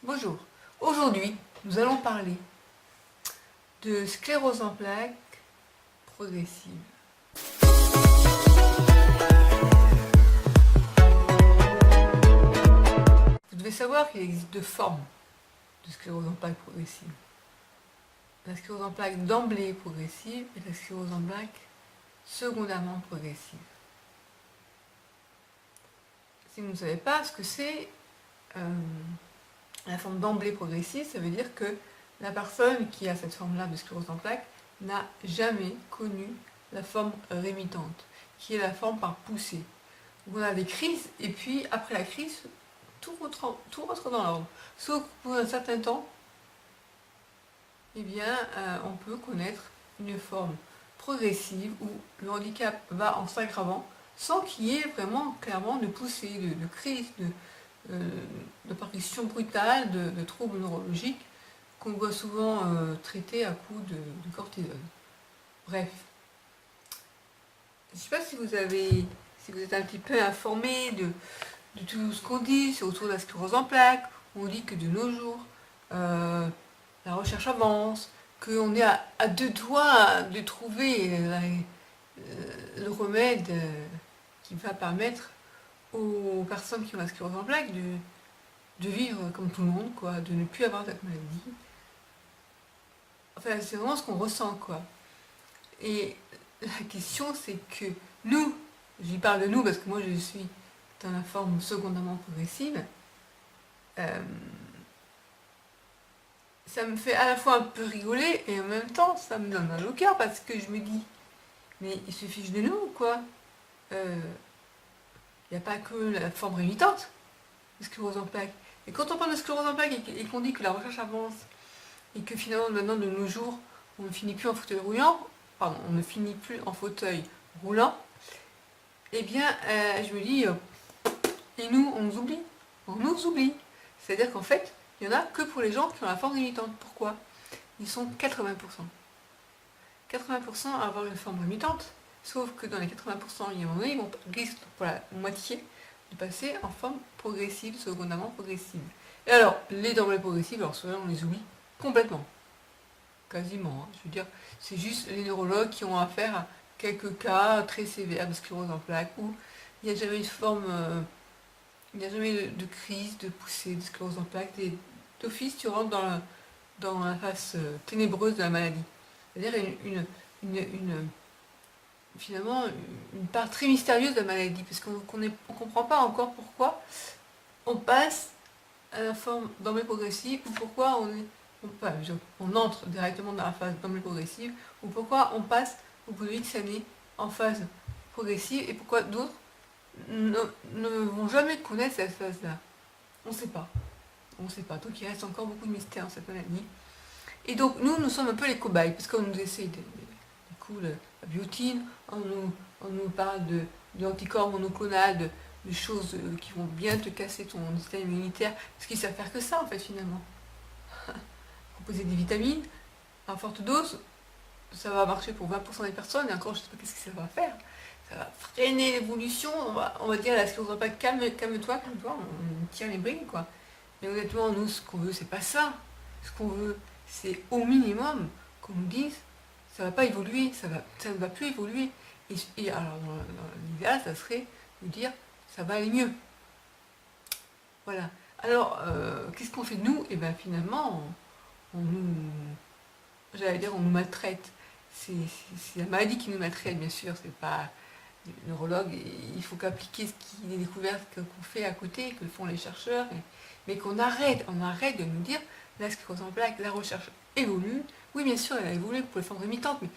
Bonjour, aujourd'hui nous allons parler de sclérose en plaques progressive. Vous devez savoir qu'il existe deux formes de sclérose en plaques progressive. La sclérose en plaques d'emblée progressive et la sclérose en plaques secondairement progressive. Si vous ne savez pas ce que c'est, la forme d'emblée progressive, ça veut dire que la personne qui a cette forme-là de sclérose en plaques n'a jamais connu la forme rémitante, qui est la forme par poussée. Où on a des crises, et puis après la crise, tout rentre dans l'ordre. Sauf pour un certain temps, eh bien, on peut connaître une forme progressive où le handicap va en s'aggravant sans qu'il y ait vraiment clairement de poussée, de crise, d'apparition brutale, de troubles neurologiques qu'on doit souvent traiter à coups de cortisone. Bref. Je ne sais pas si vous êtes un petit peu informé de tout ce qu'on dit autour de la sclérose en plaques. On dit que de nos jours, la recherche avance, qu'on est à deux doigts de trouver le remède qui va permettre aux personnes qui ont la sclérose en plaques de vivre comme tout le monde, quoi, de ne plus avoir cette maladie. Enfin, c'est vraiment ce qu'on ressent, quoi. Et la question, c'est que nous, j'y parle de nous parce que moi je suis dans la forme secondairement progressive, ça me fait à la fois un peu rigoler et en même temps ça me donne mal au cœur parce que je me dis, mais ils se fichent de nous, quoi. Il n'y a pas que la forme rémitante de sclérose en plaques. Et quand on parle de sclérose en plaques et qu'on dit que la recherche avance et que finalement maintenant de nos jours on ne finit plus en fauteuil roulant, pardon, on ne finit plus en fauteuil roulant, eh bien je me dis, et nous on nous oublie, c'est-à-dire qu'en fait il n'y en a que pour les gens qui ont la forme limitante. Pourquoi? Ils sont 80%. 80% à avoir une forme limitante, sauf que dans les 80%, il y a un moment donné, ils risquent pour la moitié de passer en forme progressive, secondairement progressive. Et alors, les d'emblée progressives, alors ceux-là, on les oublie complètement. Quasiment. Je veux dire, c'est juste les neurologues qui ont affaire à quelques cas très sévères de sclérose en plaques où il n'y a jamais une forme, il n'y a jamais de crise, de poussée, de sclérose en plaques. D'office, tu rentres dans la face ténébreuse de la maladie. C'est-à-dire finalement une part très mystérieuse de la maladie, parce qu'on ne comprend pas encore pourquoi on passe à la forme d'emblée progressive, ou pourquoi on entre directement dans la phase d'emblée progressive, ou pourquoi on passe au bout de X années en phase progressive, et pourquoi d'autres ne vont jamais connaître cette phase-là. On ne sait pas. On ne sait pas. Donc il reste encore beaucoup de mystères dans cette maladie. Et donc nous sommes un peu les cobayes, parce qu'on nous essaye du coup la biotine, on nous parle d'anticorps monoclonales, de choses qui vont bien te casser ton système immunitaire, parce qu'ils savent faire que ça en fait finalement. Proposer des vitamines à forte dose, ça va marcher pour 20% des personnes, et encore je ne sais pas qu'est-ce que ça va faire. Ça va freiner l'évolution, on va dire à la sclérose en plaques, calme-toi, on tire les briques, quoi. Mais honnêtement, nous, ce qu'on veut, c'est pas ça. Ce qu'on veut, c'est au minimum qu'on nous dise ça va pas évoluer, ça ne va plus évoluer. Et alors, dans l'idéal, ça serait de dire ça va aller mieux. Voilà. Alors, qu'est-ce qu'on fait de nous? Et bien finalement, j'allais dire, on nous maltraite. C'est la maladie qui nous maltraite, bien sûr, c'est pas le neurologue. Il faut qu'appliquer les découvertes qu'on fait à côté, que font les chercheurs, mais qu'on arrête de nous dire la sclérose en plaques, la recherche évolue. Oui, bien sûr, elle a évolué pour les formes rémitantes, mais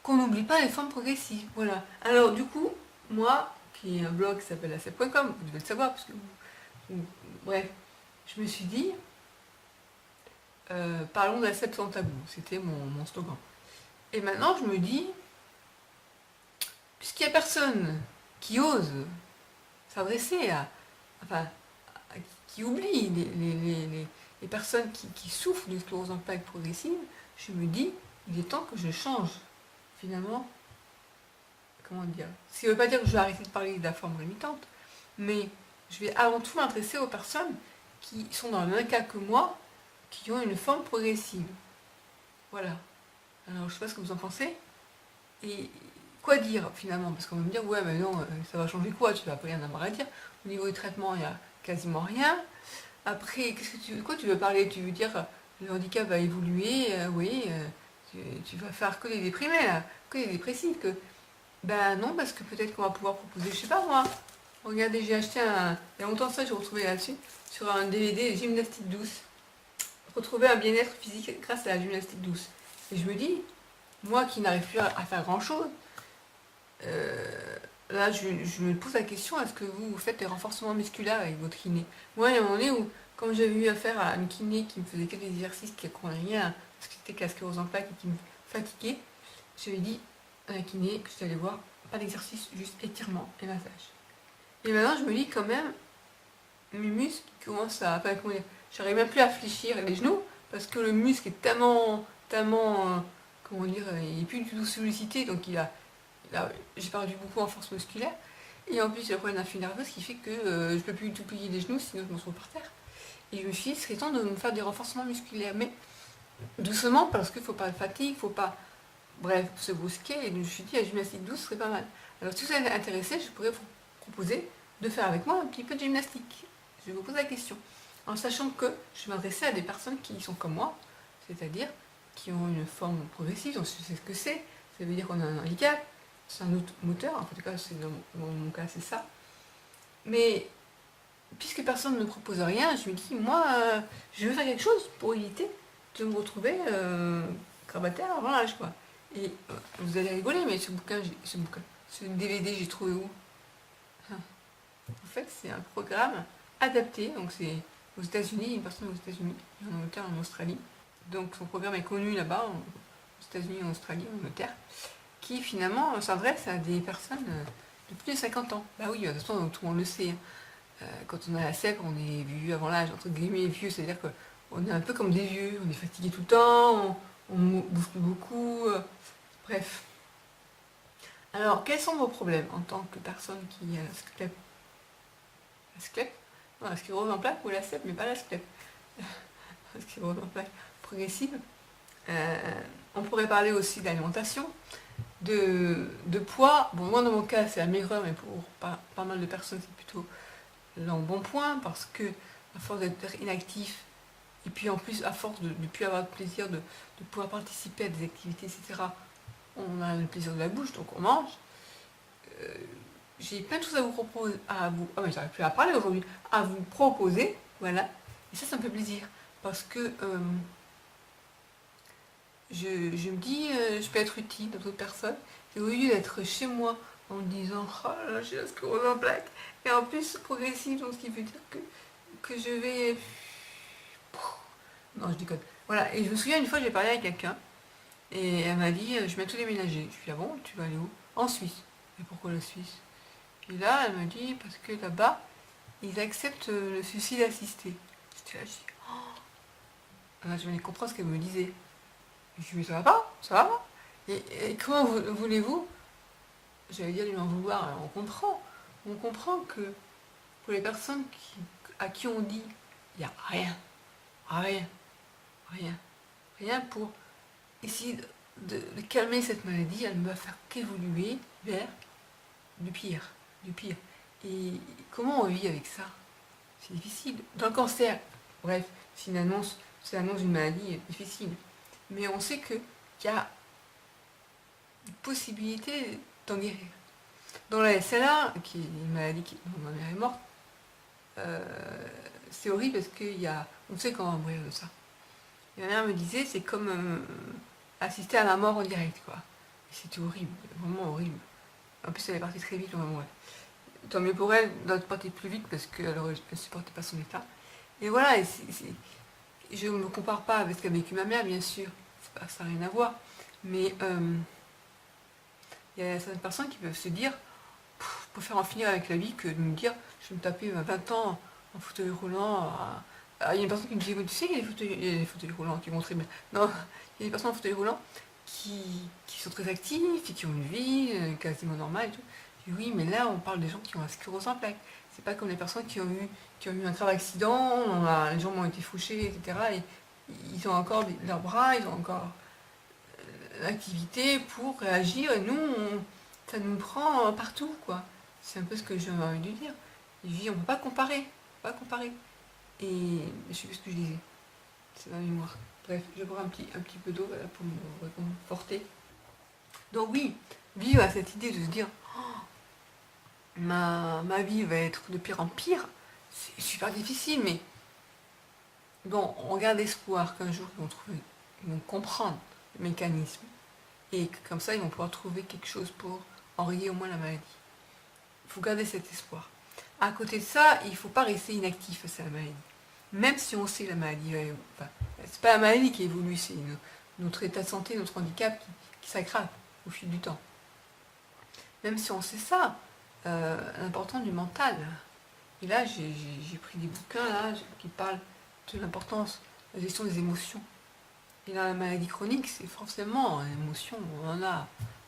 qu'on n'oublie pas les formes progressives. Voilà. Alors, du coup, moi, qui ai un blog qui s'appelle acep.com, vous devez le savoir, parce que bref, je me suis dit, parlons d'Acep sans tabou, c'était mon slogan. Et maintenant, je me dis, puisqu'il n'y a personne qui ose s'adresser qui oublie les personnes qui souffrent de sclérose en plaques progressive, je me dis, il est temps que je change, finalement, comment dire, ce qui ne veut pas dire que je vais arrêter de parler de la forme limitante, mais je vais avant tout m'intéresser aux personnes qui sont dans le même cas que moi, qui ont une forme progressive. Voilà. Alors, je sais pas ce que vous en pensez. Et quoi dire finalement? Parce qu'on va me dire, ouais, mais non, ça va changer quoi? Tu vas pas rien avoir à dire. Au niveau du traitement, il n'y a quasiment rien. Après, quoi tu veux parler? Tu veux dire, le handicap va évoluer, oui, tu vas faire que les déprimés, là, que les dépressifs. Ben non, parce que peut-être qu'on va pouvoir proposer, je sais pas moi. Regardez, j'ai acheté il y a longtemps ça, j'ai retrouvé là-dessus, sur un DVD gymnastique douce. Retrouver un bien-être physique grâce à la gymnastique douce. Et je me dis, moi qui n'arrive plus à faire grand-chose, là je me pose la question, est-ce que vous faites des renforcements musculaires avec votre kiné? Moi, il y a un moment donné où, quand j'avais eu affaire à une kiné qui me faisait que des exercices qui ne comprenaient rien, parce que c'était casqué aux en plaques et qui me fatiguait, j'avais dit à la kiné que j'allais voir, pas d'exercice, juste étirement et massage. Et maintenant, je me dis quand même, mes muscles commencent à... Enfin, comment dire, j'arrive même plus à fléchir les genoux, parce que le muscle est tellement, comment dire, il est plus du tout sollicité, donc j'ai perdu beaucoup en force musculaire. Et en plus, j'ai le problème d'un fil nerveux, ce qui fait que je peux plus du tout plier les genoux, sinon je me retrouve par terre. Et je me suis dit, il serait temps de me faire des renforcements musculaires, mais doucement, parce qu'il ne faut pas de fatigue, il ne faut pas, bref, se brusquer. Et je me suis dit, la gymnastique douce serait pas mal. Alors, si vous êtes intéressé, je pourrais vous proposer de faire avec moi un petit peu de gymnastique. Je vous pose la question. En sachant que je m'adressais à des personnes qui sont comme moi, c'est-à-dire qui ont une forme progressive, donc je sais ce que c'est. Ça veut dire qu'on a un handicap, c'est un autre moteur, en tout cas, dans mon cas, c'est ça. Mais puisque personne ne me propose rien, je me dis, moi, je veux faire quelque chose pour éviter de me retrouver grabataire avant l'âge, quoi. Et vous allez rigoler, mais ce DVD, j'ai trouvé où? En fait, c'est un programme adapté, donc c'est aux États-Unis, une personne aux États-Unis, et en Angleterre, en Australie. Donc son programme est connu là-bas, aux États-Unis, en Australie, en Angleterre, qui finalement s'adresse à des personnes de plus de 50 ans. Bah oui, de toute façon, tout le monde le sait. Quand on a la sève, on est vieux avant l'âge, entre guillemets vieux, c'est-à-dire qu'on est un peu comme des vieux, on est fatigué tout le temps, on bouffe beaucoup, bref. Alors, quels sont vos problèmes en tant que personne qui a la sclèpe? Non, la sclérose en plaques ou la sève, mais pas la sclèpe. La sclérose en plaques progressive. On pourrait parler aussi d'alimentation, de poids. Bon, moi dans mon cas c'est la maigreur, mais pour pas mal de personnes c'est plutôt l'embonpoint, parce que à force d'être inactif, et puis en plus à force de ne plus avoir de plaisir de pouvoir participer à des activités, etc., on a le plaisir de la bouche, donc on mange. J'ai plein de choses à vous proposer, ah mais j'arrive plus à parler aujourd'hui, à vous proposer, voilà. Et ça me fait plaisir, parce que je me dis, je peux être utile à d'autres personnes, et au lieu d'être chez moi en me disant, oh là là, j'ai la sclérose en plaques, et en plus progressive, donc ce qui veut dire que je vais... Non, je déconne. Voilà, et je me souviens une fois, j'ai parlé avec quelqu'un, et elle m'a dit, je vais tout déménager. Je lui ai dit, ah bon, tu vas aller où? En Suisse. Et pourquoi la Suisse? Et là, elle m'a dit, parce que là-bas, ils acceptent le suicide assisté. J'étais là, je dis, oh. Là, je venais comprendre ce qu'elle me disait. Je lui ai dit, mais ça va pas? Ça va pas? Et comment voulez-vous? J'allais dire lui en vouloir. Alors, on comprend que pour les personnes à qui on dit, il n'y a rien, rien, rien, rien pour essayer de calmer cette maladie, elle ne va faire qu'évoluer vers du pire, du pire. Et comment on vit avec ça? C'est difficile. Dans le cancer, bref, c'est l'annonce d'une maladie difficile. Mais on sait qu'il y a une possibilité d'en guérir. Dans la SLA, qui est une maladie dont ma mère est morte, c'est horrible parce on sait qu'on va mourir de ça. Et ma mère me disait, c'est comme assister à la mort en direct, quoi. Et c'était horrible, vraiment horrible. En plus, elle est partie très vite, ouais. Tant mieux pour elle, d'autres partie plus vite parce qu'elle ne supportait pas son état. Et voilà, je ne me compare pas avec ce qu'a vécu ma mère, bien sûr, ça n'a rien à voir. Mais il y a certaines personnes qui peuvent se dire, je préfère en finir avec la vie que de me dire, je vais me taper 20 ans en fauteuil roulant. Il y a une personne qui me dit, tu sais, il y a des fauteuils roulants qui vont très bien. Non, il y a des personnes en fauteuil roulant qui sont très actifs et qui ont une vie quasiment normale et tout. Et oui, mais là, on parle des gens qui ont la sclérose en plaques. C'est pas comme les personnes qui ont eu un grave accident, les jambes ont été fauchées, etc. Et ils ont encore leurs bras, ils ont encore l'activité pour réagir, et nous, ça nous prend partout, quoi. C'est un peu ce que j'ai envie de dire. Et je dis, on ne peut pas comparer, pas comparer. Et je sais plus ce que je disais, c'est ma mémoire. Bref, je bois un petit peu d'eau voilà, pour me réconforter. Donc oui, vivre à cette idée de se dire, ma vie va être de pire en pire, c'est super difficile, mais bon, on garde espoir qu'un jour ils vont comprendre le mécanisme, et que comme ça ils vont pouvoir trouver quelque chose pour enrayer au moins la maladie. Il faut garder cet espoir. À côté de ça, il ne faut pas rester inactif face à la maladie. Même si on sait que la maladie, enfin, c'est pas la maladie qui évolue, c'est notre état de santé, notre handicap qui s'aggrave au fil du temps. Même si on sait ça, l'important du mental. Et là, j'ai pris des bouquins là, qui parlent de l'importance de la gestion des émotions. Et dans la maladie chronique, c'est forcément une émotion, on en a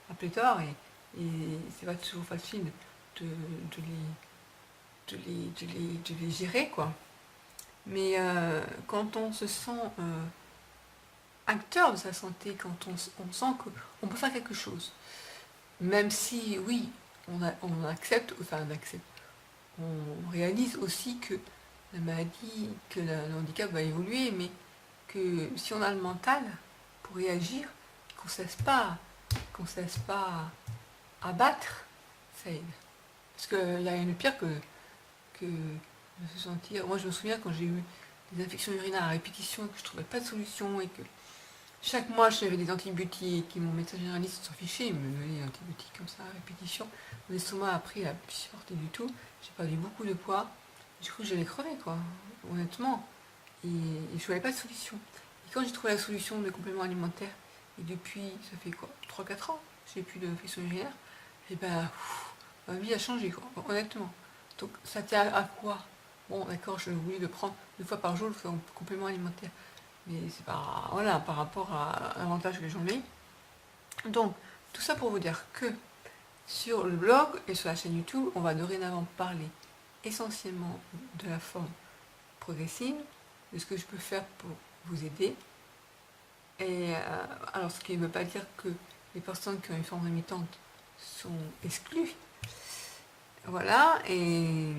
à pléthore, et c'est pas toujours facile de les gérer, quoi. Mais quand on se sent acteur de sa santé, quand on sent qu'on peut faire quelque chose, même si, oui, on accepte, on réalise aussi que la maladie, que le handicap va évoluer, mais que si on a le mental pour réagir, qu'on ne se laisse pas abattre, ça aide. Parce qu'il y a rien de pire que de se sentir... Moi, je me souviens quand j'ai eu des infections urinaires à répétition et que je ne trouvais pas de solution et que chaque mois, j'avais des antibiotiques et mon médecin généraliste s'en fichait, il me donnait des antibiotiques comme ça à répétition. Mon estomac, après, il a pu supporter du tout. J'ai perdu beaucoup de poids. J'ai cru que j'allais crever, quoi, honnêtement. Et je ne voyais pas de solution. Et quand j'ai trouvé la solution des compléments alimentaires, et depuis, ça fait quoi, 3-4 ans, j'ai plus d'infection urinaire, et ben, ma vie a changé, quoi, honnêtement. Donc, ça tient à quoi? Bon, d'accord, je voulais le prendre 2 fois par jour, le faire en complément alimentaire. Mais c'est pas, voilà, par rapport à l'avantage que j'en ai. Donc, tout ça pour vous dire que sur le blog et sur la chaîne YouTube, on va dorénavant parler essentiellement de la forme progressive, de ce que je peux faire pour vous aider. Et alors, ce qui ne veut pas dire que les personnes qui ont une forme rémitante sont exclues. Voilà, et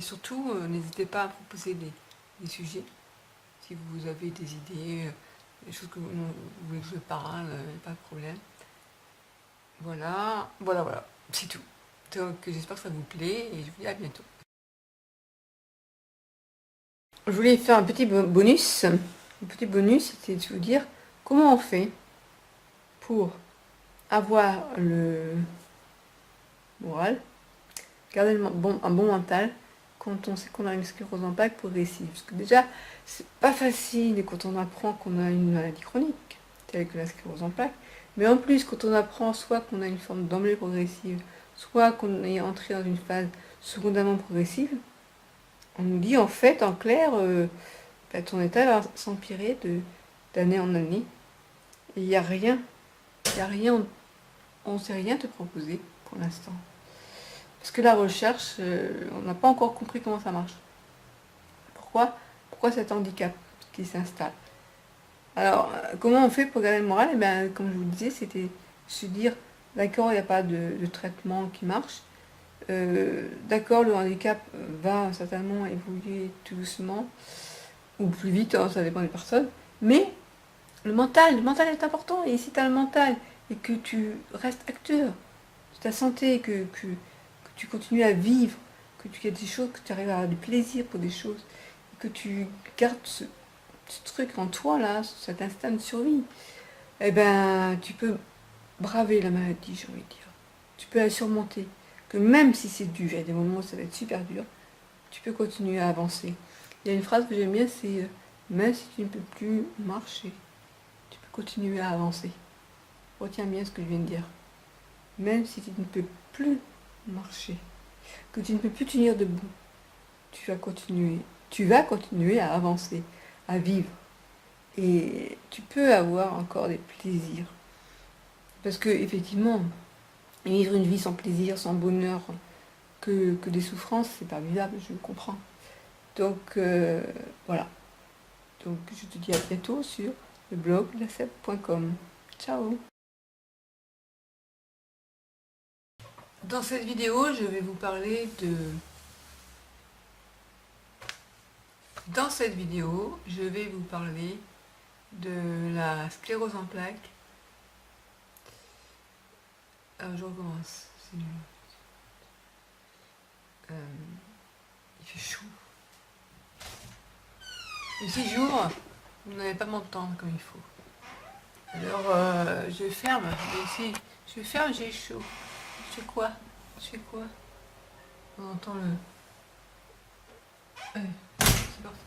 surtout, n'hésitez pas à proposer des sujets. Si vous avez des idées, des choses que vous voulez que je parle, pas de problème. Voilà, c'est tout. Donc j'espère que ça vous plaît et je vous dis à bientôt. Je voulais faire un petit bonus. Un petit bonus, c'était de vous dire comment on fait pour avoir le moral, garder un bon mental quand on sait qu'on a une sclérose en plaques progressive. Parce que déjà, c'est pas facile quand on apprend qu'on a une maladie chronique, telle que la sclérose en plaques. Mais en plus, quand on apprend soit qu'on a une forme d'emblée progressive, soit qu'on est entré dans une phase secondairement progressive, on nous dit en fait, en clair, ton état va s'empirer d'année en année. Et il n'y a rien, on ne sait rien te proposer pour l'instant. Parce que la recherche, on n'a pas encore compris comment ça marche. Pourquoi cet handicap qui s'installe? Alors, comment on fait pour garder le moral? Eh bien, comme je vous le disais, c'était se dire, d'accord, il n'y a pas de traitement qui marche. D'accord, le handicap va certainement évoluer tout doucement, ou plus vite, hein, ça dépend des personnes. Mais le mental est important. Et si tu as le mental et que tu restes acteur de ta santé, que tu continues à vivre, que tu as des choses, que tu arrives à avoir du plaisir pour des choses, que tu gardes ce truc en toi, là, cet instinct de survie, eh ben, tu peux braver la maladie, j'ai envie de dire. Tu peux la surmonter. Que même si c'est dur, il y a des moments où ça va être super dur, tu peux continuer à avancer. Il y a une phrase que j'aime bien, c'est « Même si tu ne peux plus marcher, tu peux continuer à avancer. » Retiens bien ce que je viens de dire. Même si tu ne peux plus marcher, que tu ne peux plus tenir debout, tu vas continuer à avancer, à vivre. Et tu peux avoir encore des plaisirs. Parce que, effectivement, vivre une vie sans plaisir, sans bonheur, que des souffrances, c'est pas vivable, je comprends. Donc voilà. Donc je te dis à bientôt sur le blog laseb.com. Ciao. Dans cette vidéo, je vais vous parler de... Dans cette vidéo, je vais vous parler de la sclérose en plaques. Alors je recommence, c'est nul. Il fait chaud. Et si j'ouvre, vous n'allez pas m'entendre comme il faut. Alors je ferme, mais si je ferme, j'ai chaud. Je fais quoi? On entend le... Allez, c'est parti.